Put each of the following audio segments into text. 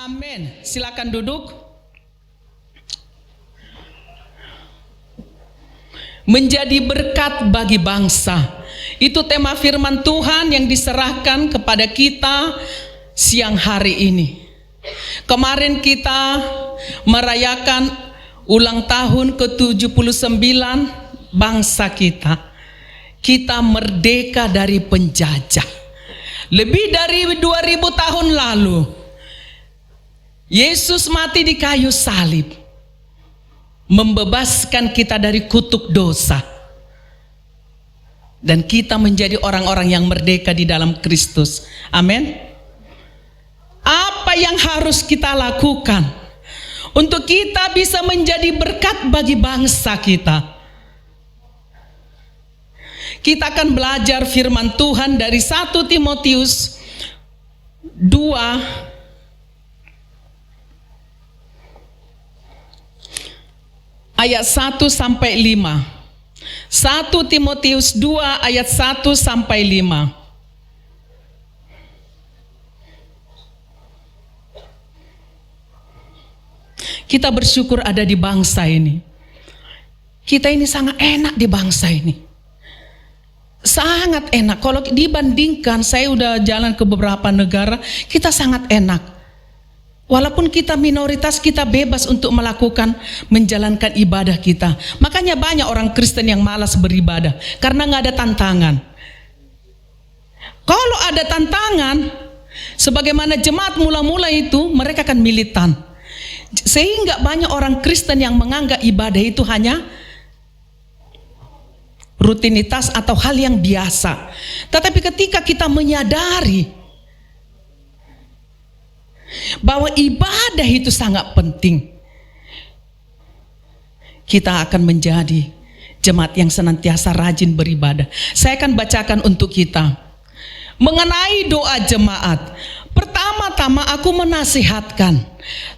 Amin. Silakan duduk. Menjadi berkat bagi bangsa. Itu tema firman Tuhan yang diserahkan kepada kita siang hari ini. Kemarin kita merayakan ulang tahun ke-79 bangsa kita. Kita merdeka dari penjajah. Lebih dari 2000 tahun lalu Yesus mati di kayu salib, membebaskan kita dari kutuk dosa, dan kita menjadi orang-orang yang merdeka di dalam Kristus. Amin. Apa yang harus kita lakukan untuk kita bisa menjadi berkat bagi bangsa kita? Kita akan belajar firman Tuhan dari 1 Timotius 2 ayat 1 sampai 5. 1 Timotius 2 ayat 1 sampai 5. Kita bersyukur ada di bangsa ini. Kita ini sangat enak di bangsa ini. Sangat enak. Kalau dibandingkan, saya udah jalan ke beberapa negara, kita sangat enak. Walaupun kita minoritas, kita bebas untuk menjalankan ibadah kita. Makanya banyak orang Kristen yang malas beribadah karena nggak ada tantangan. Kalau ada tantangan, sebagaimana jemaat mula-mula itu, mereka akan militan. Sehingga banyak orang Kristen yang menganggap ibadah itu hanya rutinitas atau hal yang biasa. Tetapi ketika kita menyadari bahwa ibadah itu sangat penting, kita akan menjadi jemaat yang senantiasa rajin beribadah. Saya akan bacakan untuk kita mengenai doa jemaat. Pertama-tama aku menasihatkan,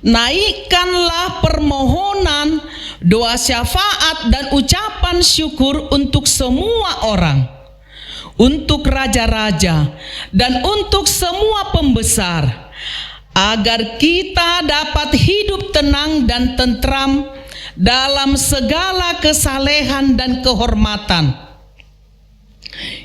naikkanlah permohonan, doa syafaat dan ucapan syukur untuk semua orang, untuk raja-raja dan untuk semua pembesar, agar kita dapat hidup tenang dan tentram dalam segala kesalehan dan kehormatan.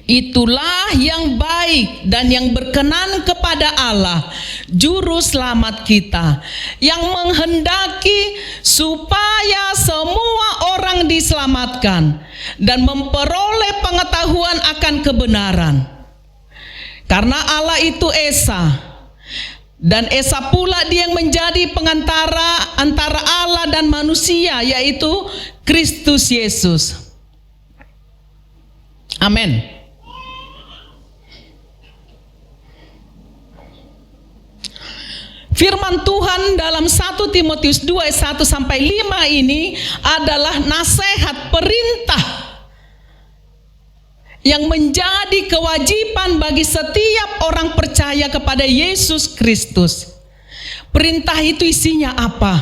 Itulah yang baik dan yang berkenan kepada Allah, Juru Selamat kita, yang menghendaki supaya semua orang diselamatkan dan memperoleh pengetahuan akan kebenaran. Karena Allah itu Esa, dan Esa pula dia yang menjadi pengantara antara Allah dan manusia, yaitu Kristus Yesus. Amin. Firman Tuhan dalam 1 Timotius 2 ayat 1 sampai 5 ini adalah nasihat, perintah yang menjadi kewajiban bagi setiap orang percaya kepada Yesus Kristus. Perintah itu isinya apa?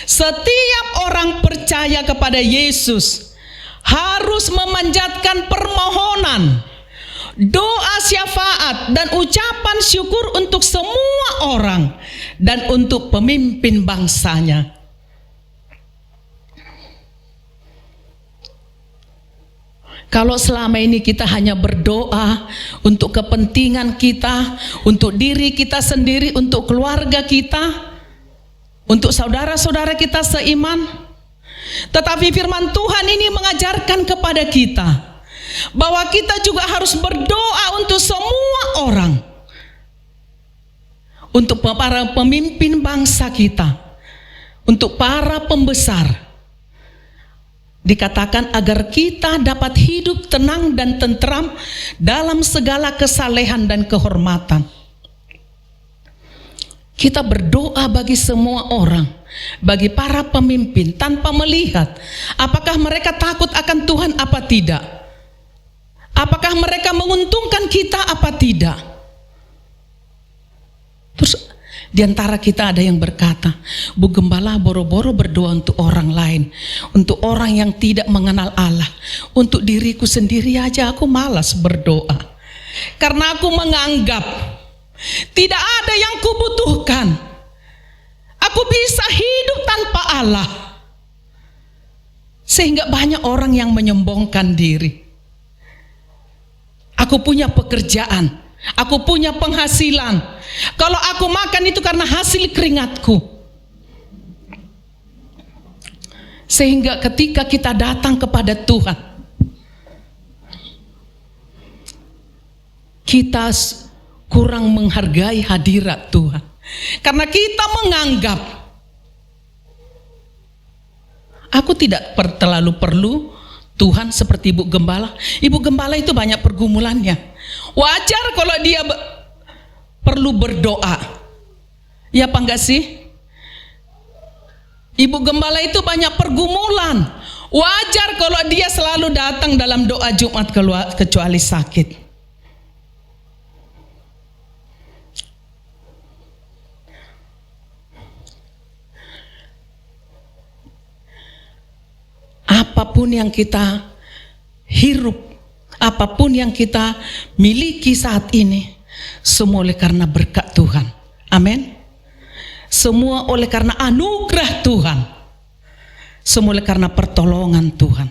Setiap orang percaya kepada Yesus harus memanjatkan permohonan, doa syafaat dan ucapan syukur untuk semua orang dan untuk pemimpin bangsanya. Kalau selama ini kita hanya berdoa untuk kepentingan kita, untuk diri kita sendiri, untuk keluarga kita, untuk saudara-saudara kita seiman, tetapi firman Tuhan ini mengajarkan kepada kita bahwa kita juga harus berdoa untuk semua orang, untuk para pemimpin bangsa kita, untuk para pembesar. Dikatakan agar kita dapat hidup tenang dan tentram dalam segala kesalehan dan kehormatan. Kita berdoa bagi semua orang, bagi para pemimpin, tanpa melihat apakah mereka takut akan Tuhan apa tidak, apakah mereka menguntungkan kita apa tidak. Terus di antara kita ada yang berkata, Bu Gembala boro-boro berdoa untuk orang lain, untuk orang yang tidak mengenal Allah. Untuk diriku sendiri aja aku malas berdoa, karena aku menganggap tidak ada yang kubutuhkan. Aku bisa hidup tanpa Allah. Sehingga banyak orang yang menyombongkan diri. Aku punya pekerjaan, aku punya penghasilan. Kalau aku makan itu karena hasil keringatku. Sehingga ketika kita datang kepada Tuhan, kita kurang menghargai hadirat Tuhan. Karena kita menganggap, aku tidak terlalu perlu Tuhan seperti Ibu Gembala. Ibu Gembala itu banyak pergumulannya. Wajar kalau dia perlu berdoa. Ya apa enggak sih? Ibu Gembala itu banyak pergumulan. Wajar kalau dia selalu datang dalam doa Jumat kecuali sakit. Apapun yang kita hirup, apapun yang kita miliki saat ini, semua oleh karena berkat Tuhan. Amin. Semua oleh karena anugerah Tuhan. Semua oleh karena pertolongan Tuhan.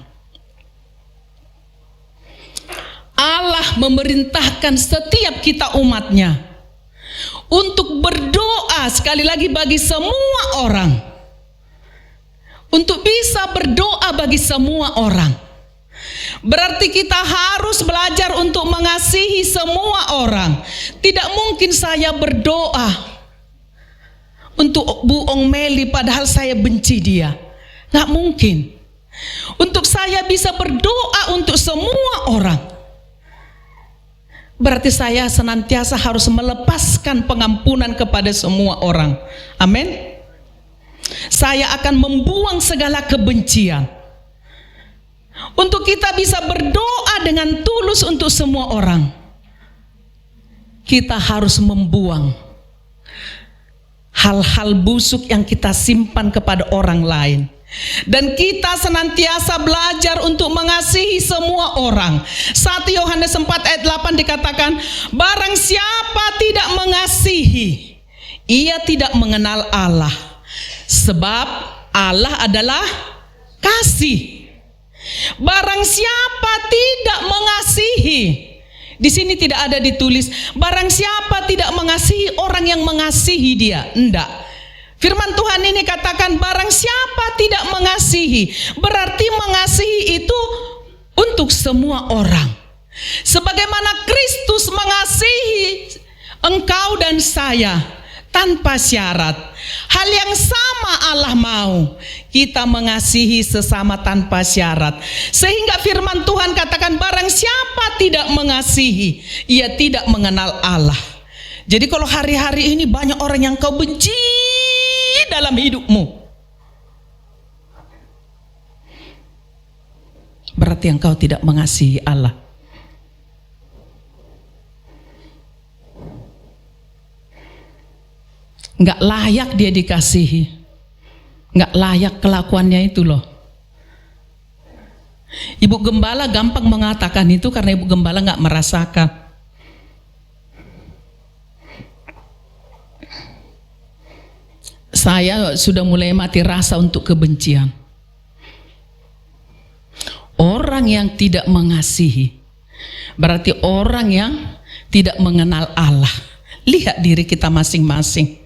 Allah memerintahkan setiap kita umatnya untuk berdoa sekali lagi bagi semua orang. Untuk bisa berdoa bagi semua orang. Berarti kita harus belajar untuk mengasihi semua orang. Tidak mungkin saya berdoa untuk Bu Ong Meli padahal saya benci dia. Nggak mungkin. Untuk saya bisa berdoa untuk semua orang, berarti saya senantiasa harus melepaskan pengampunan kepada semua orang. Amin. Saya akan membuang segala kebencian. Untuk kita bisa berdoa dengan tulus untuk semua orang, kita harus membuang hal-hal busuk yang kita simpan kepada orang lain. Dan kita senantiasa belajar untuk mengasihi semua orang. 1 Yohanes 4 ayat 8 dikatakan, barang siapa tidak mengasihi, ia tidak mengenal Allah. Sebab Allah adalah kasih. Barang siapa tidak mengasihi, di sini tidak ada ditulis barang siapa tidak mengasihi orang yang mengasihi dia. Enggak. Firman Tuhan ini katakan barang siapa tidak mengasihi, berarti mengasihi itu untuk semua orang. Sebagaimana Kristus mengasihi engkau dan saya tanpa syarat. Hal yang sama Allah mau kita mengasihi sesama tanpa syarat. Sehingga firman Tuhan katakan barang siapa tidak mengasihi, ia tidak mengenal Allah. Jadi kalau hari-hari ini banyak orang yang kau benci dalam hidupmu, berarti engkau tidak mengasihi Allah. Nggak layak dia dikasihi, nggak layak kelakuannya itu loh. Ibu Gembala gampang mengatakan itu karena Ibu Gembala nggak merasakan. Saya sudah mulai mati rasa untuk kebencian. Orang yang tidak mengasihi berarti orang yang tidak mengenal Allah. Lihat diri kita masing-masing.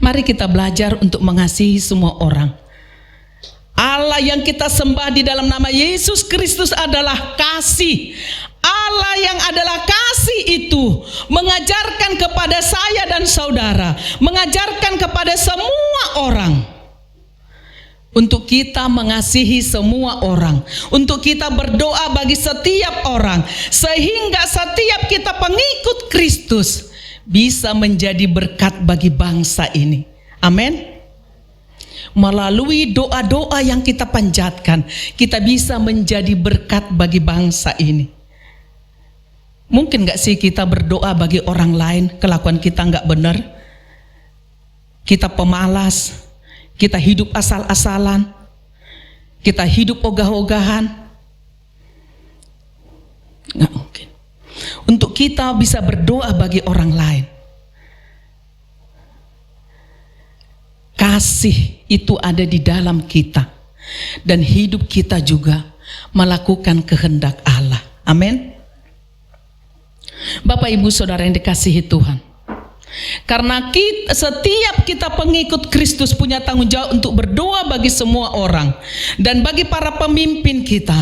Mari kita belajar untuk mengasihi semua orang. Allah yang kita sembah di dalam nama Yesus Kristus adalah kasih. Allah yang adalah kasih itu mengajarkan kepada saya dan saudara, mengajarkan kepada semua orang untuk kita mengasihi semua orang, untuk kita berdoa bagi setiap orang, sehingga setiap kita pengikut Kristus bisa menjadi berkat bagi bangsa ini. Amin. Melalui doa-doa yang kita panjatkan, kita bisa menjadi berkat bagi bangsa ini. Mungkin gak sih kita berdoa bagi orang lain, kelakuan kita gak benar, kita pemalas, kita hidup asal-asalan, kita hidup ogah-ogahan? Gak mungkin. Untuk kita bisa berdoa bagi orang lain, kasih itu ada di dalam kita, dan hidup kita juga melakukan kehendak Allah. Amin. Bapak Ibu Saudara yang dikasihi Tuhan, karena setiap kita pengikut Kristus punya tanggung jawab untuk berdoa bagi semua orang dan bagi para pemimpin kita.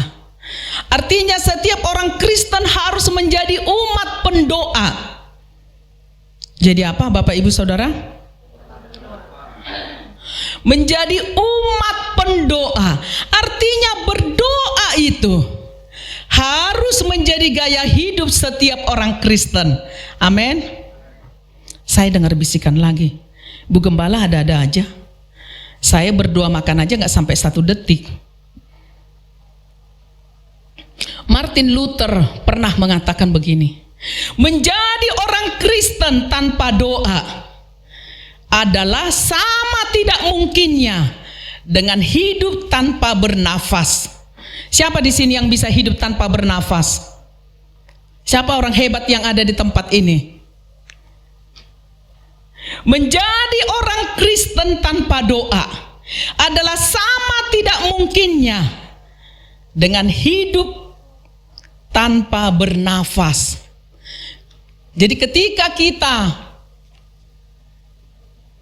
Artinya setiap orang Kristen harus menjadi umat pendoa. Jadi apa Bapak Ibu Saudara? Menjadi umat pendoa. Artinya berdoa itu harus menjadi gaya hidup setiap orang Kristen. Amin. Saya dengar bisikan lagi, Bu Gembala ada-ada aja. Saya berdoa makan aja gak sampai 1 detik. Martin Luther pernah mengatakan begini, menjadi orang Kristen tanpa doa adalah sama tidak mungkinnya dengan hidup tanpa bernafas. Siapa di sini yang bisa hidup tanpa bernafas? Siapa orang hebat yang ada di tempat ini? Menjadi orang Kristen tanpa doa adalah sama tidak mungkinnya dengan hidup tanpa bernafas. Jadi ketika kita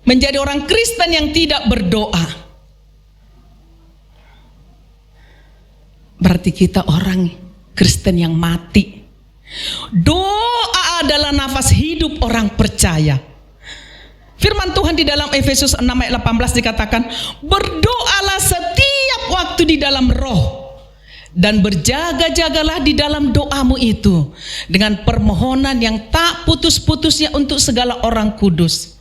menjadi orang Kristen yang tidak berdoa, berarti kita orang Kristen yang mati. Doa adalah nafas hidup orang percaya. Firman Tuhan di dalam Efesus 6 ayat 18 dikatakan, berdoalah setiap waktu di dalam roh, dan berjaga-jagalah di dalam doamu itu dengan permohonan yang tak putus-putusnya untuk segala orang kudus.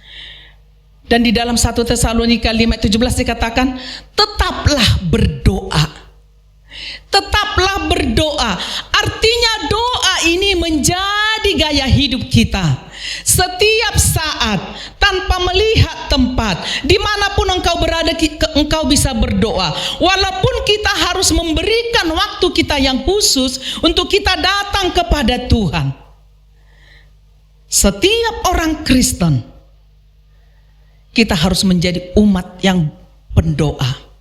Dan di dalam 1 Tesalonika 5:17 dikatakan, tetaplah berdoa. Tetaplah berdoa. Artinya doa ini menjadi gaya hidup kita. Setiap saat, tanpa melihat tempat, dimanapun engkau berada, engkau bisa berdoa. Walaupun kita harus memberikan waktu kita yang khusus untuk kita datang kepada Tuhan. Setiap orang Kristen, kita harus menjadi umat yang pendoa.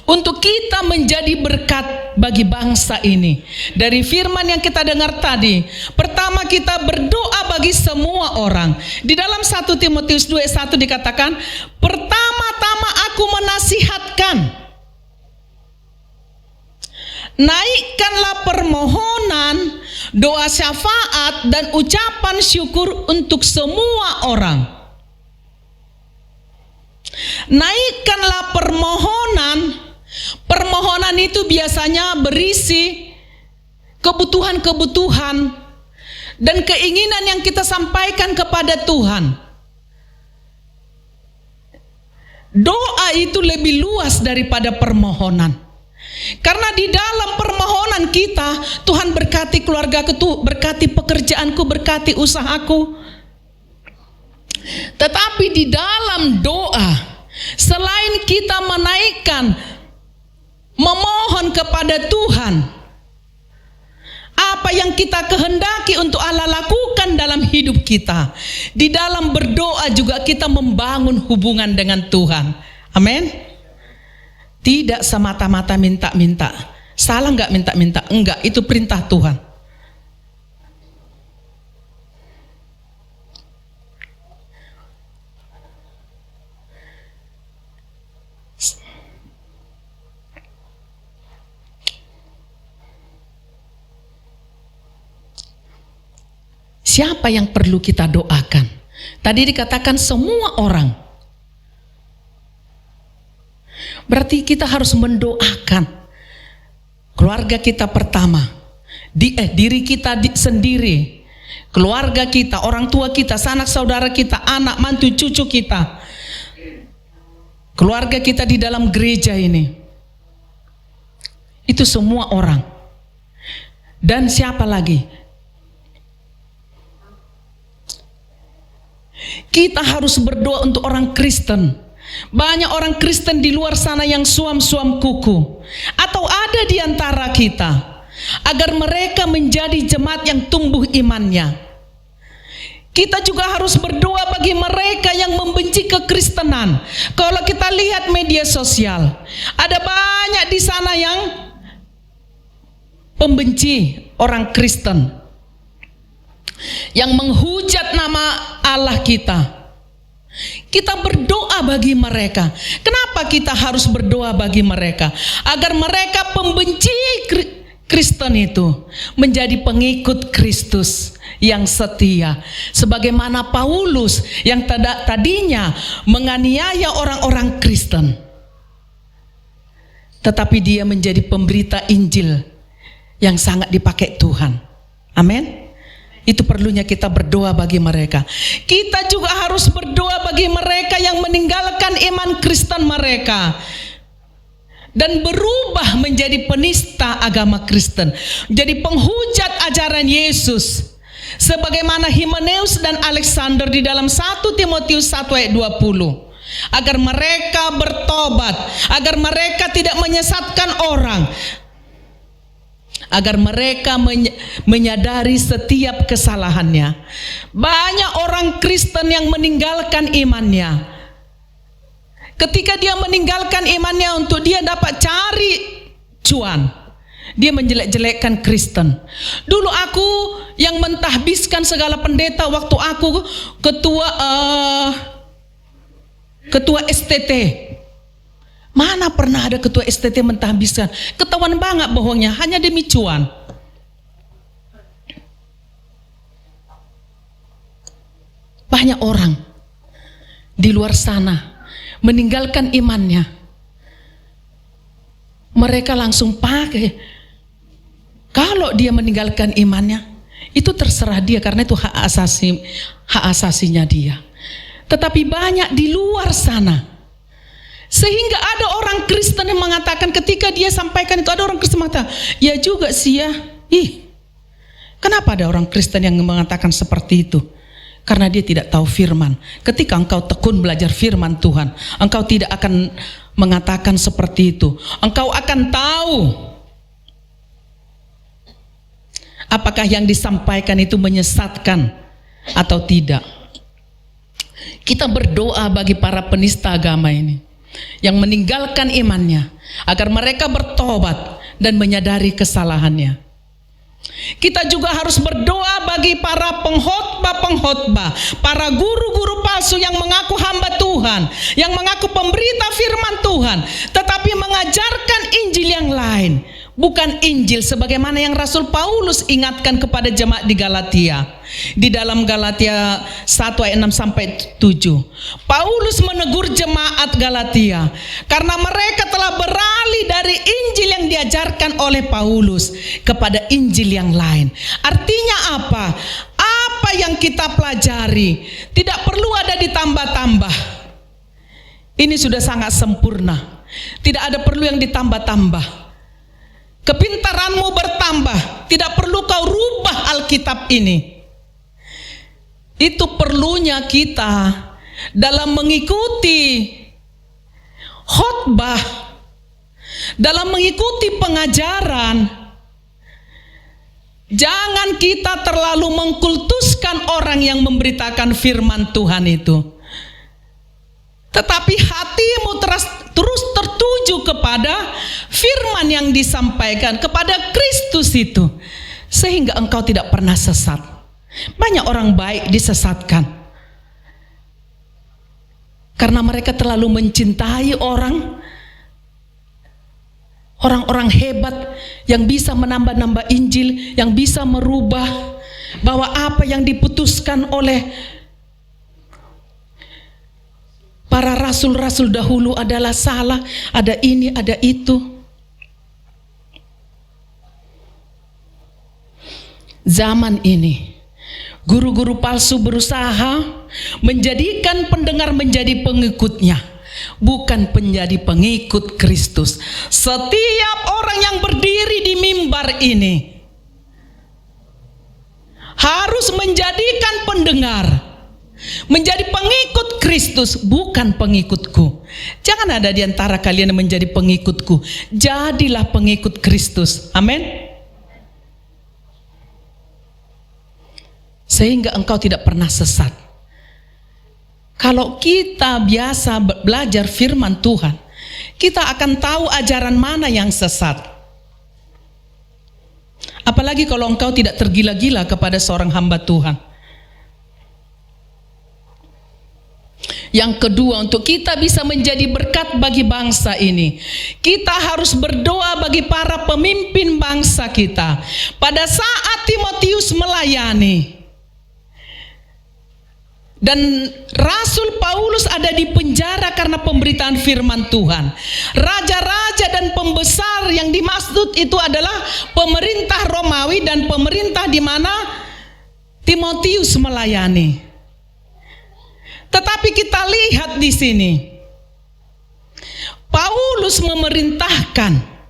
Untuk kita menjadi berkat bagi bangsa ini. Dari firman yang kita dengar tadi, pertama kita berdoa bagi semua orang. Di dalam 1 Timotius 2:1 dikatakan, pertama-tama aku menasihatkan, naikkanlah permohonan, doa syafaat dan ucapan syukur untuk semua orang. Naikkanlah permohonan. Permohonan itu biasanya berisi kebutuhan-kebutuhan dan keinginan yang kita sampaikan kepada Tuhan. Doa itu lebih luas daripada permohonan. Karena di dalam permohonan kita, Tuhan berkati keluargaku, berkati pekerjaanku, berkati usahaku. Tetapi di dalam doa, selain kita menaikkan, memohon kepada Tuhan, apa yang kita kehendaki untuk Allah lakukan dalam hidup kita, di dalam berdoa juga kita membangun hubungan dengan Tuhan. Amin. Tidak semata-mata minta-minta. Salah nggak minta-minta? Enggak, itu perintah Tuhan. Siapa yang perlu kita doakan? Tadi dikatakan semua orang. Berarti kita harus mendoakan keluarga kita pertama, diri kita sendiri, keluarga kita, orang tua kita, sanak saudara kita, anak, mantu, cucu kita, keluarga kita di dalam gereja ini. Itu semua orang. Dan siapa lagi? Kita harus berdoa untuk orang Kristen. Banyak orang Kristen di luar sana yang suam-suam kuku, atau ada di antara kita, agar mereka menjadi jemaat yang tumbuh imannya. Kita juga harus berdoa bagi mereka yang membenci kekristenan. Kalau kita lihat media sosial, ada banyak di sana yang pembenci orang Kristen, yang menghujat nama Allah kita. Kita berdoa bagi mereka. Kenapa kita harus berdoa bagi mereka? Agar mereka pembenci Kristen itu menjadi pengikut Kristus yang setia, sebagaimana Paulus yang tadinya menganiaya orang-orang Kristen, tetapi dia menjadi pemberita Injil yang sangat dipakai Tuhan. Amin. Itu perlunya kita berdoa bagi mereka. Kita juga harus berdoa bagi mereka yang meninggalkan iman Kristen mereka dan berubah menjadi penista agama Kristen, jadi penghujat ajaran Yesus, sebagaimana Himeneus dan Alexander di dalam 1 Timotius 1 ayat 20, agar mereka bertobat, agar mereka tidak menyesatkan orang, agar mereka menyadari setiap kesalahannya. Banyak orang Kristen yang meninggalkan imannya. Ketika dia meninggalkan imannya untuk dia dapat cari cuan, dia menjelek-jelekkan Kristen. Dulu aku yang mentahbiskan segala pendeta waktu aku ketua STT. Mana pernah ada ketua STT mentahbiskan? Ketahuan banget bohongnya, hanya demi cuan. Banyak orang di luar sana meninggalkan imannya. Mereka langsung pakai. Kalau dia meninggalkan imannya, itu terserah dia, karena itu hak asasinya dia. Tetapi banyak di luar sana, sehingga ada orang Kristen yang mengatakan, ketika dia sampaikan itu, ada orang Kristen mengatakan, ya juga sih ya. Kenapa ada orang Kristen yang mengatakan seperti itu? Karena dia tidak tahu firman. Ketika engkau tekun belajar firman Tuhan, engkau tidak akan mengatakan seperti itu. Engkau akan tahu apakah yang disampaikan itu menyesatkan atau tidak. Kita berdoa bagi para penista agama ini yang meninggalkan imannya, agar mereka bertobat dan menyadari kesalahannya. Kita juga harus berdoa bagi para pengkhotbah, para guru-guru palsu yang mengaku hamba Tuhan, yang mengaku pemberita firman Tuhan, tetapi mengajarkan Injil yang lain, bukan Injil sebagaimana yang Rasul Paulus ingatkan kepada jemaat di Galatia. Di dalam Galatia 1 ayat 6 sampai 7, Paulus menegur jemaat Galatia karena mereka telah beralih dari Injil yang diajarkan oleh Paulus kepada Injil yang lain. Artinya apa? Apa yang kita pelajari tidak perlu ada ditambah-tambah. Ini sudah sangat sempurna. Tidak ada perlu yang ditambah-tambah. Kepintaranmu bertambah, tidak perlu kau rubah Alkitab ini. Itu perlunya kita dalam mengikuti khotbah, dalam mengikuti pengajaran. Jangan kita terlalu mengkultuskan orang yang memberitakan firman Tuhan itu, tetapi hatimu terus tertuju kepada firman yang disampaikan, kepada Kristus itu, sehingga engkau tidak pernah sesat. Banyak orang baik disesatkan karena mereka terlalu mencintai orang-orang hebat yang bisa menambah-nambah Injil, yang bisa merubah bahwa apa yang diputuskan oleh para rasul-rasul dahulu adalah salah, ada ini, ada itu. Zaman ini guru-guru palsu berusaha menjadikan pendengar menjadi pengikutnya, bukan menjadi pengikut Kristus. Setiap orang yang berdiri di mimbar ini harus menjadikan pendengar menjadi pengikut Kristus, bukan pengikutku. Jangan ada di antara kalian yang menjadi pengikutku. Jadilah pengikut Kristus. Amin. sehingga engkau tidak pernah sesat. Kalau kita biasa belajar firman Tuhan, kita akan tahu ajaran mana yang sesat. Apalagi kalau engkau tidak tergila-gila kepada seorang hamba Tuhan. Yang kedua, untuk kita bisa menjadi berkat bagi bangsa ini, kita harus berdoa bagi para pemimpin bangsa kita. Pada saat Timotius melayani dan Rasul Paulus ada di penjara karena pemberitaan firman Tuhan, raja-raja dan pembesar yang dimaksud itu adalah pemerintah Romawi dan pemerintah di mana Timotius melayani. Tetapi kita lihat di sini, Paulus memerintahkan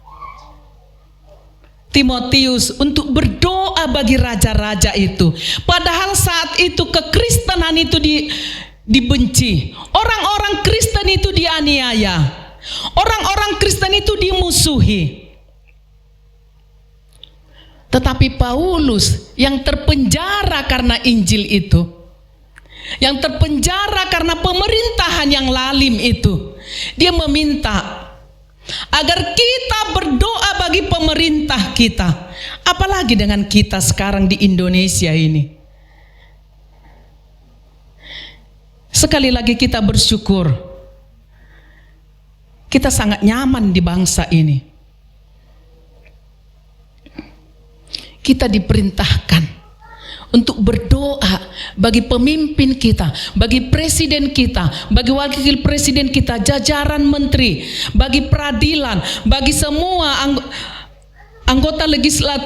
Timotius untuk berdoa bagi raja-raja itu. Padahal saat itu kekristenan itu dibenci. Orang-orang Kristen itu dianiaya. Orang-orang Kristen itu dimusuhi. Tetapi Paulus yang terpenjara karena Injil itu, yang terpenjara karena pemerintahan yang lalim itu, dia meminta agar kita berdoa bagi pemerintah kita. Apalagi dengan kita sekarang di Indonesia ini. Sekali lagi kita bersyukur, kita sangat nyaman di bangsa ini. Kita diperintahkan untuk berdoa bagi pemimpin kita, bagi presiden kita, bagi wakil presiden kita, jajaran menteri, bagi peradilan, bagi semua anggota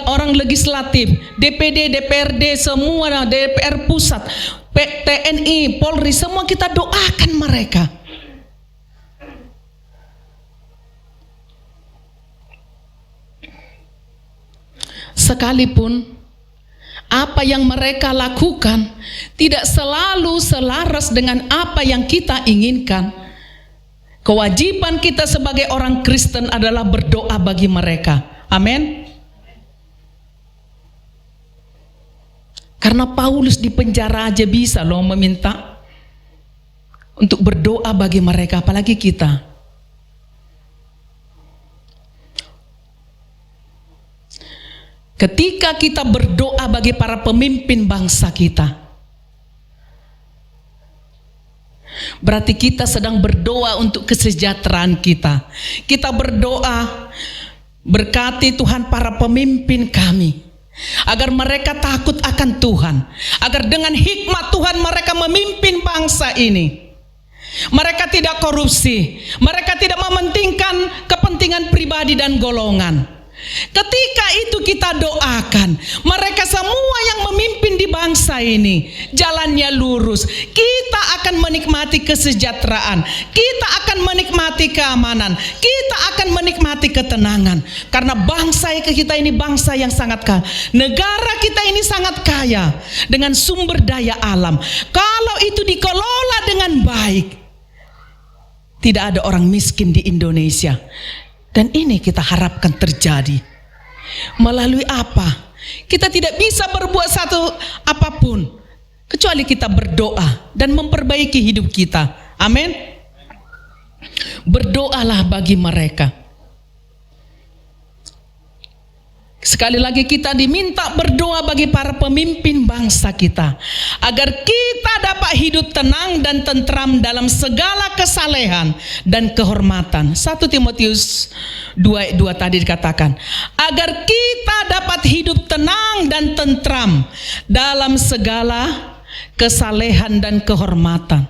orang legislatif, DPD, DPRD, semua DPR pusat, TNI, Polri, semua kita doakan mereka. Sekalipun apa yang mereka lakukan tidak selalu selaras dengan apa yang kita inginkan, kewajiban kita sebagai orang Kristen adalah berdoa bagi mereka. Amin. Karena Paulus di penjara aja bisa loh meminta untuk berdoa bagi mereka, apalagi kita. Ketika kita berdoa bagi para pemimpin bangsa kita, berarti kita sedang berdoa untuk kesejahteraan kita. Kita berdoa, berkati Tuhan para pemimpin kami, agar mereka takut akan Tuhan, agar dengan hikmat Tuhan mereka memimpin bangsa ini. Mereka tidak korupsi, mereka tidak mementingkan kepentingan pribadi dan golongan. Ketika itu kita doakan mereka semua yang memimpin di bangsa ini jalannya lurus, kita akan menikmati kesejahteraan, kita akan menikmati keamanan, kita akan menikmati ketenangan. Karena bangsa kita ini bangsa yang sangat kaya, negara kita ini sangat kaya dengan sumber daya alam. Kalau itu dikelola dengan baik, tidak ada orang miskin di Indonesia. Dan ini kita harapkan terjadi. Melalui apa? Kita tidak bisa berbuat satu apapun kecuali kita berdoa dan memperbaiki hidup kita. Amin. Berdoalah bagi mereka. Sekali lagi kita diminta berdoa bagi para pemimpin bangsa kita, agar kita dapat hidup tenang dan tentram dalam segala kesalehan dan kehormatan. 1 Timotius 2:2 tadi dikatakan, agar kita dapat hidup tenang dan tentram dalam segala kesalehan dan kehormatan.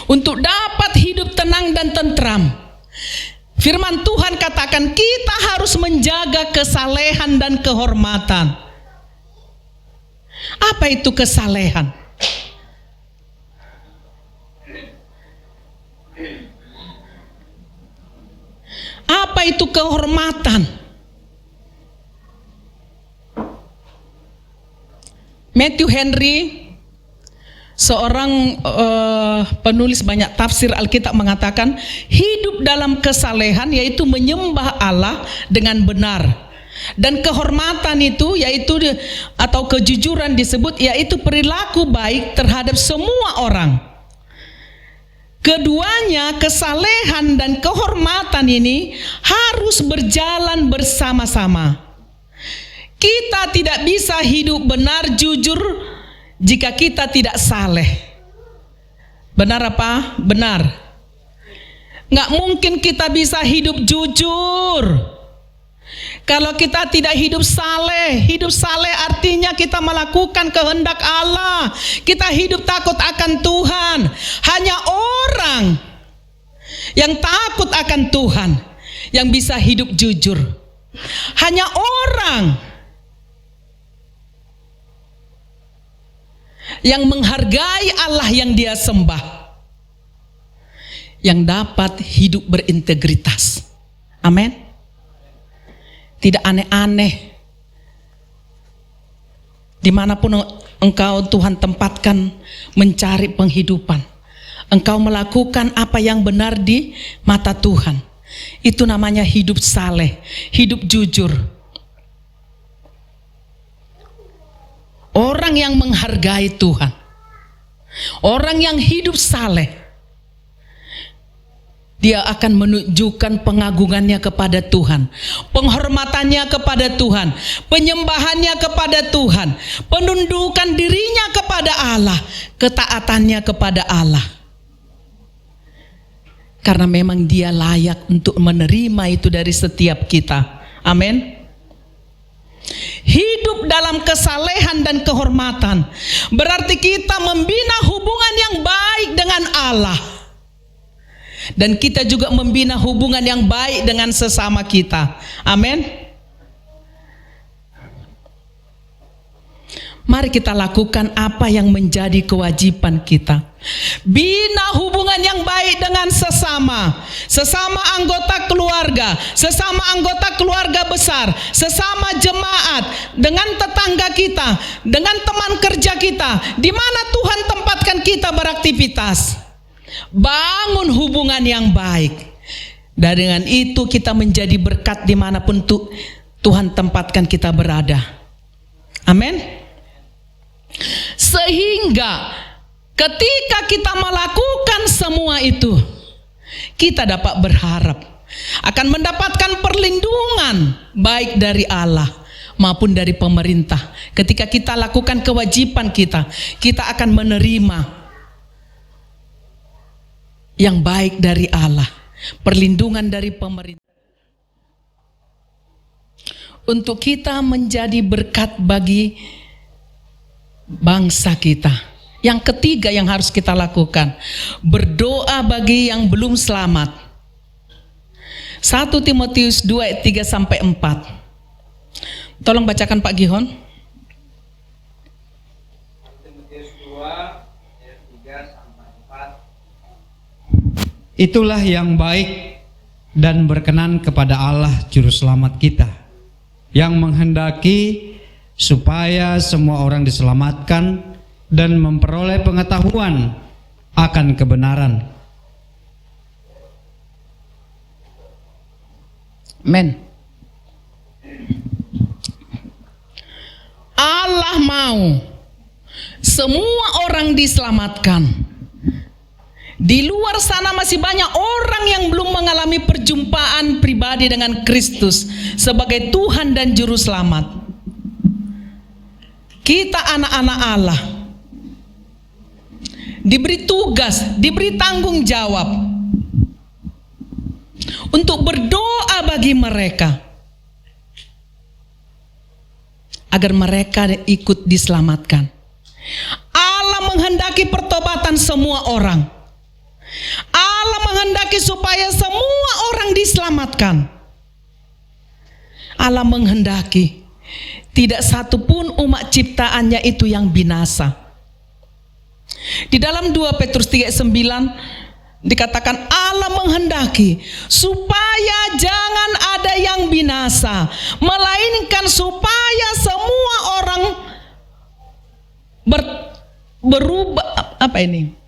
Untuk dapat hidup tenang dan tentram, firman Tuhan katakan kita harus menjaga kesalehan dan kehormatan. Apa itu kesalehan? Apa itu kehormatan? Matthew Henry, seorang penulis banyak tafsir Alkitab, mengatakan hidup dalam kesalehan yaitu menyembah Allah dengan benar, Dan kehormatan itu yaitu atau kejujuran disebut yaitu perilaku baik terhadap semua orang. Keduanya, kesalehan dan kehormatan ini harus berjalan bersama-sama. Kita tidak bisa hidup benar jujur jika kita tidak saleh. Benar apa? Benar. Nggak mungkin kita bisa hidup jujur kalau kita tidak hidup saleh. Hidup saleh artinya kita melakukan kehendak Allah. Kita hidup takut akan Tuhan. Hanya orang yang takut akan Tuhan yang bisa hidup jujur. Hanya orang yang menghargai Allah yang dia sembah yang dapat hidup berintegritas. Amin. Tidak aneh-aneh. Dimanapun engkau Tuhan tempatkan mencari penghidupan, engkau melakukan apa yang benar di mata Tuhan. Itu namanya hidup saleh, hidup jujur. Orang yang menghargai Tuhan, orang yang hidup saleh, dia akan menunjukkan pengagungannya kepada Tuhan, penghormatannya kepada Tuhan, penyembahannya kepada Tuhan, penundukan dirinya kepada Allah, ketaatannya kepada Allah. Karena memang dia layak untuk menerima itu dari setiap kita. Amin. Hidup dalam kesalehan dan kehormatan berarti kita membina hubungan yang baik dengan Allah. Dan kita juga membina hubungan yang baik dengan sesama kita. Amin. Mari kita lakukan apa yang menjadi kewajiban kita. Bina hubungan yang baik dengan sesama anggota keluarga, sesama anggota keluarga besar, sesama jemaat, dengan tetangga kita, dengan teman kerja kita, di mana Tuhan tempatkan kita beraktivitas. Bangun hubungan yang baik. Dan dengan itu kita menjadi berkat dimanapun Tuhan tempatkan kita berada. Amin. Sehingga ketika kita melakukan semua itu, kita dapat berharap akan mendapatkan perlindungan baik dari Allah maupun dari pemerintah. Ketika kita lakukan kewajiban kita, kita akan menerima yang baik dari Allah, perlindungan dari pemerintah. Untuk kita menjadi berkat bagi bangsa kita. Yang ketiga yang harus kita lakukan, berdoa bagi yang belum selamat. 1 Timotius 2 ayat 3 sampai 4. Tolong bacakan Pak Gihon. Itulah yang baik dan berkenan kepada Allah Juru Selamat kita, yang menghendaki supaya semua orang diselamatkan dan memperoleh pengetahuan akan kebenaran. Amen. Allah mau semua orang diselamatkan. Di luar sana masih banyak orang yang belum mengalami perjumpaan pribadi dengan Kristus sebagai Tuhan dan Juru Selamat. Kita anak-anak Allah diberi tugas, diberi tanggung jawab untuk berdoa bagi mereka agar mereka ikut diselamatkan. Allah menghendaki pertobatan semua orang. Allah menghendaki supaya semua orang diselamatkan. Allah menghendaki tidak satu pun umat ciptaannya itu yang binasa. Di dalam 2 Petrus 3:9 dikatakan Allah menghendaki supaya jangan ada yang binasa, melainkan supaya semua orang berubah. Apa ini?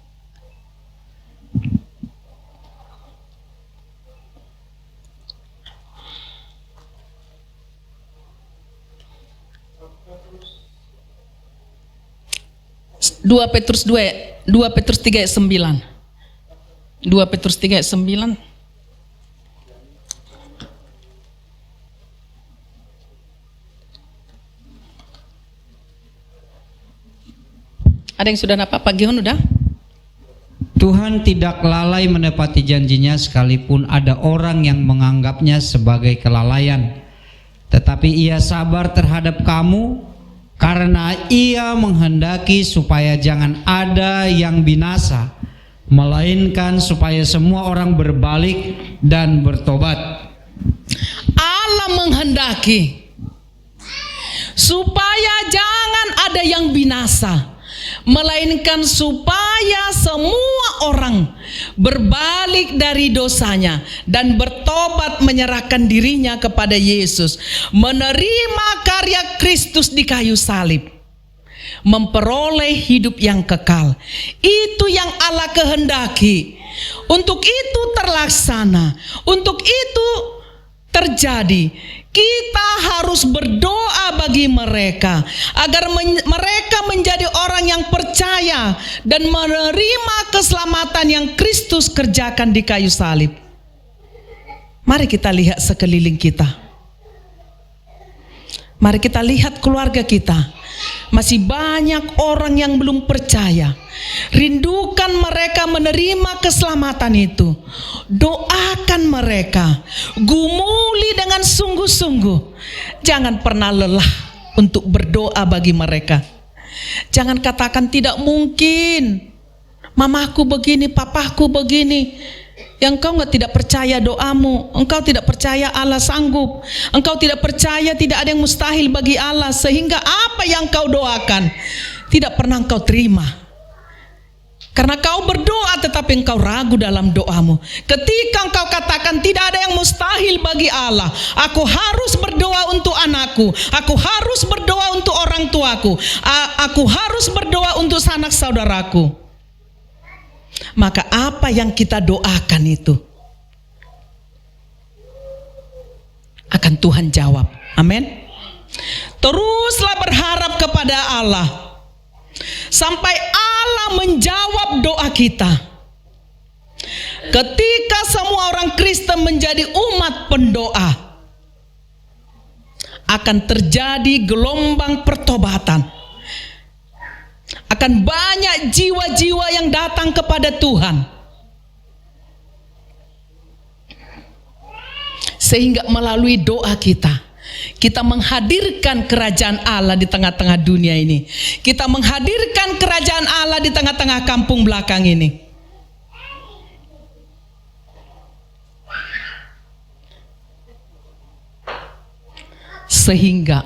2 Petrus 3 ayat 9. 2 Petrus 3 ayat 9. Ada yang sudah dapat? Pak Gihon udah? Tuhan tidak lalai menepati janjinya sekalipun ada orang yang menganggapnya sebagai kelalaian. Tetapi ia sabar terhadap kamu karena ia menghendaki supaya jangan ada yang binasa, melainkan supaya semua orang berbalik dan bertobat. Allah menghendaki supaya jangan ada yang binasa, melainkan supaya semua orang berbalik dari dosanya dan bertobat menyerahkan dirinya kepada Yesus, menerima karya Kristus di kayu salib, memperoleh hidup yang kekal. Itu yang Allah kehendaki. Untuk itu terlaksana, untuk itu terjadi, kita harus berdoa bagi mereka agar mereka menjadi orang yang percaya dan menerima keselamatan yang Kristus kerjakan di kayu salib. Mari kita lihat sekeliling kita. Mari kita lihat keluarga kita. Masih banyak orang yang belum percaya. Rindukan mereka menerima keselamatan itu. Doakan mereka. Gumuli dengan sungguh-sungguh. Jangan pernah lelah untuk berdoa bagi mereka. Jangan katakan tidak mungkin. Mamaku begini, papaku begini. Yang engkau tidak percaya doamu, engkau tidak percaya Allah sanggup, engkau tidak percaya tidak ada yang mustahil bagi Allah, sehingga apa yang kau doakan tidak pernah engkau terima. Karena kau berdoa tetapi engkau ragu dalam doamu. Ketika engkau katakan tidak ada yang mustahil bagi Allah, aku harus berdoa untuk anakku, aku harus berdoa untuk orang tuaku, aku harus berdoa untuk sanak saudaraku, maka apa yang kita doakan itu akan Tuhan jawab. Amin. Teruslah berharap kepada Allah sampai Allah menjawab doa kita. Ketika semua orang Kristen menjadi umat pendoa, akan terjadi gelombang pertobatan. Akan banyak jiwa-jiwa yang datang kepada Tuhan. Sehingga melalui doa kita menghadirkan kerajaan Allah di tengah-tengah dunia ini. Kita menghadirkan kerajaan Allah di tengah-tengah kampung belakang ini. Sehingga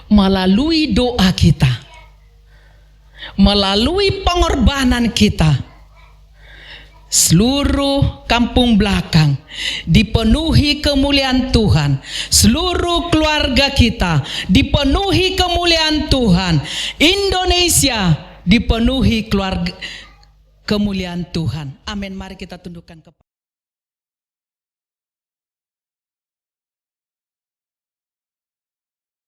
melalui doa kita, melalui pengorbanan kita, seluruh kampung belakang dipenuhi kemuliaan Tuhan. Seluruh keluarga kita dipenuhi kemuliaan Tuhan. Indonesia dipenuhi kemuliaan Tuhan. Amin. Mari kita tundukkan kepala.